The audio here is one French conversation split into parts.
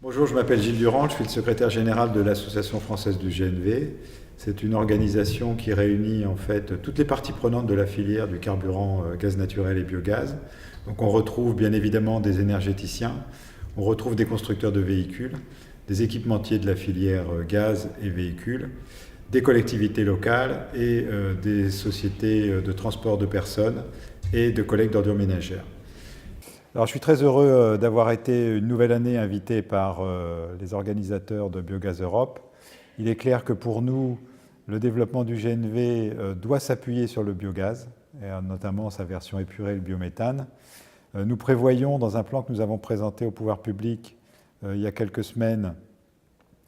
Bonjour, je m'appelle Gilles Durand, je suis le secrétaire général de l'Association française du GNV. C'est une organisation qui réunit en fait toutes les parties prenantes de la filière du carburant gaz naturel et biogaz. Donc on retrouve bien évidemment des énergéticiens, on retrouve des constructeurs de véhicules, des équipementiers de la filière gaz et véhicules, des collectivités locales et des sociétés de transport de personnes et de collecte d'ordures ménagères. Alors, je suis très heureux d'avoir été une nouvelle année invité par les organisateurs de Biogaz Europe. Il est clair que pour nous, le développement du GNV doit s'appuyer sur le biogaz, et notamment sa version épurée, le biométhane. Nous prévoyons, dans un plan que nous avons présenté au pouvoir public il y a quelques semaines,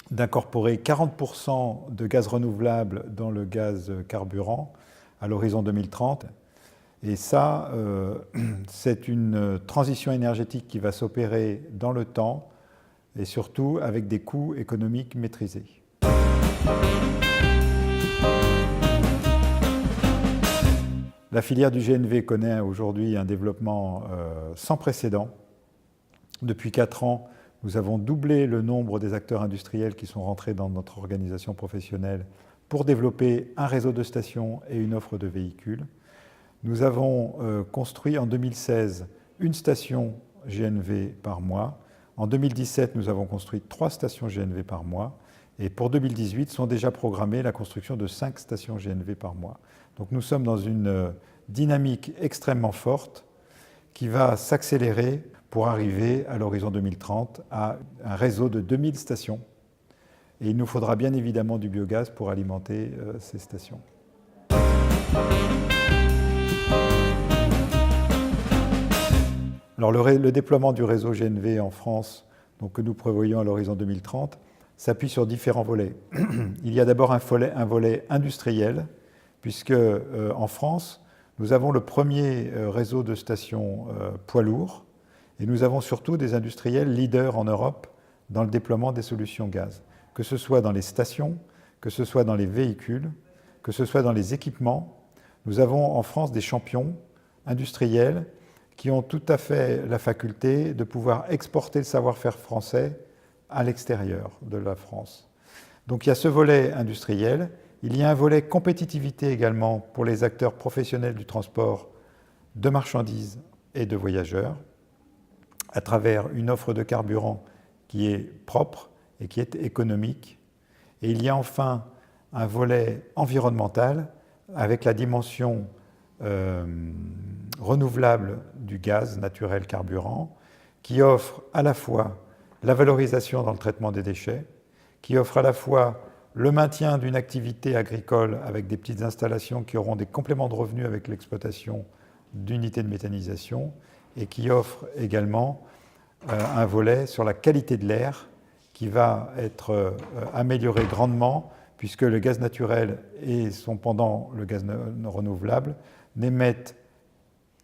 d'incorporer 40% de gaz renouvelable dans le gaz carburant à l'horizon 2030. Et ça, c'est une transition énergétique qui va s'opérer dans le temps et surtout avec des coûts économiques maîtrisés. La filière du GNV connaît aujourd'hui un développement sans précédent. Depuis 4 ans, nous avons doublé le nombre des acteurs industriels qui sont rentrés dans notre organisation professionnelle pour développer un réseau de stations et une offre de véhicules. Nous avons construit en 2016 une station GNV par mois. En 2017, nous avons construit 3 stations GNV par mois. Et pour 2018, sont déjà programmées la construction de 5 stations GNV par mois. Donc nous sommes dans une dynamique extrêmement forte qui va s'accélérer pour arriver à l'horizon 2030 à un réseau de 2000 stations. Et il nous faudra bien évidemment du biogaz pour alimenter ces stations. Alors le déploiement du réseau GNV en France, donc, que nous prévoyons à l'horizon 2030, s'appuie sur différents volets. Il y a d'abord un volet industriel, puisque en France, nous avons le premier réseau de stations poids lourds, et nous avons surtout des industriels leaders en Europe dans le déploiement des solutions gaz, que ce soit dans les stations, que ce soit dans les véhicules, que ce soit dans les équipements. Nous avons en France des champions industriels qui ont tout à fait la faculté de pouvoir exporter le savoir-faire français à l'extérieur de la France. Donc il y a ce volet industriel, il y a un volet compétitivité également pour les acteurs professionnels du transport de marchandises et de voyageurs, à travers une offre de carburant qui est propre et qui est économique. Et il y a enfin un volet environnemental avec la dimension renouvelable du gaz naturel carburant, qui offre à la fois la valorisation dans le traitement des déchets, qui offre à la fois le maintien d'une activité agricole avec des petites installations qui auront des compléments de revenus avec l'exploitation d'unités de méthanisation, et qui offre également un volet sur la qualité de l'air qui va être amélioré grandement, puisque le gaz naturel et son pendant, le gaz renouvelable, n'émettent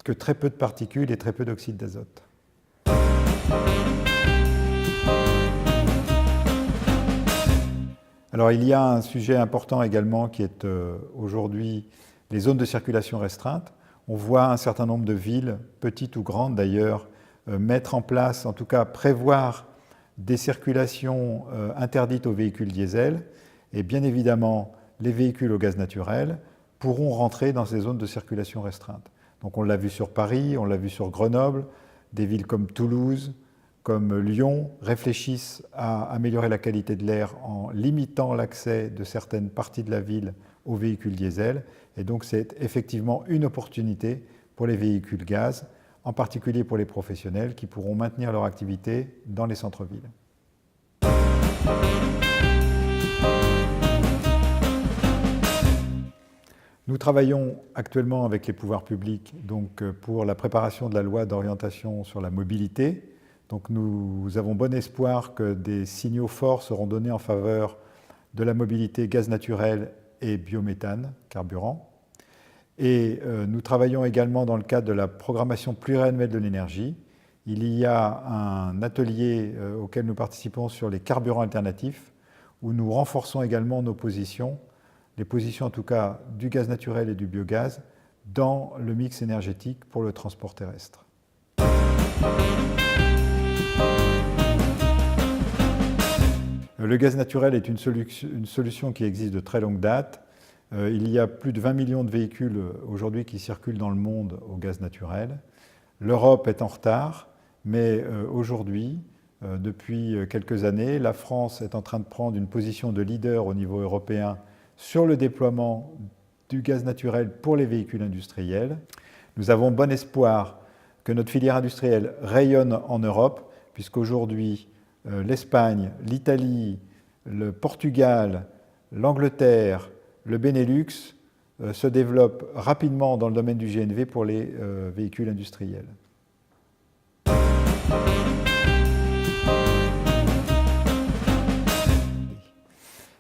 que très peu de particules et très peu d'oxyde d'azote. Alors il y a un sujet important également qui est aujourd'hui les zones de circulation restreinte. On voit un certain nombre de villes, petites ou grandes d'ailleurs, mettre en place, en tout cas prévoir des circulations interdites aux véhicules diesel. Et bien évidemment, les véhicules au gaz naturel pourront rentrer dans ces zones de circulation restreinte. Donc on l'a vu sur Paris, on l'a vu sur Grenoble, des villes comme Toulouse, comme Lyon réfléchissent à améliorer la qualité de l'air en limitant l'accès de certaines parties de la ville aux véhicules diesel. Et donc c'est effectivement une opportunité pour les véhicules gaz, en particulier pour les professionnels qui pourront maintenir leur activité dans les centres-villes. Nous travaillons actuellement avec les pouvoirs publics donc, pour la préparation de la loi d'orientation sur la mobilité. Donc, nous avons bon espoir que des signaux forts seront donnés en faveur de la mobilité gaz naturel et biométhane, carburant. Et nous travaillons également dans le cadre de la programmation pluriannuelle de l'énergie. Il y a un atelier auquel nous participons sur les carburants alternatifs, où nous renforçons également nos positions, les positions en tout cas du gaz naturel et du biogaz, dans le mix énergétique pour le transport terrestre. Le gaz naturel est une solution qui existe de très longue date. Il y a plus de 20 millions de véhicules aujourd'hui qui circulent dans le monde au gaz naturel. L'Europe est en retard, mais aujourd'hui, depuis quelques années, la France est en train de prendre une position de leader au niveau européen sur le déploiement du gaz naturel pour les véhicules industriels. Nous avons bon espoir que notre filière industrielle rayonne en Europe, puisqu'aujourd'hui, l'Espagne, l'Italie, le Portugal, l'Angleterre, le Benelux se développent rapidement dans le domaine du GNV pour les véhicules industriels.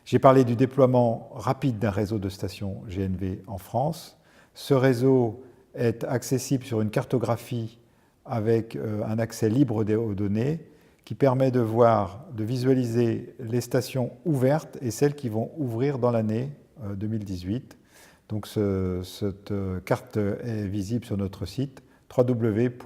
J'ai parlé du déploiement rapide d'un réseau de stations GNV en France. Ce réseau est accessible sur une cartographie avec un accès libre aux données qui permet de voir, de visualiser les stations ouvertes et celles qui vont ouvrir dans l'année 2018. Donc cette carte est visible sur notre site www.afgnv.info.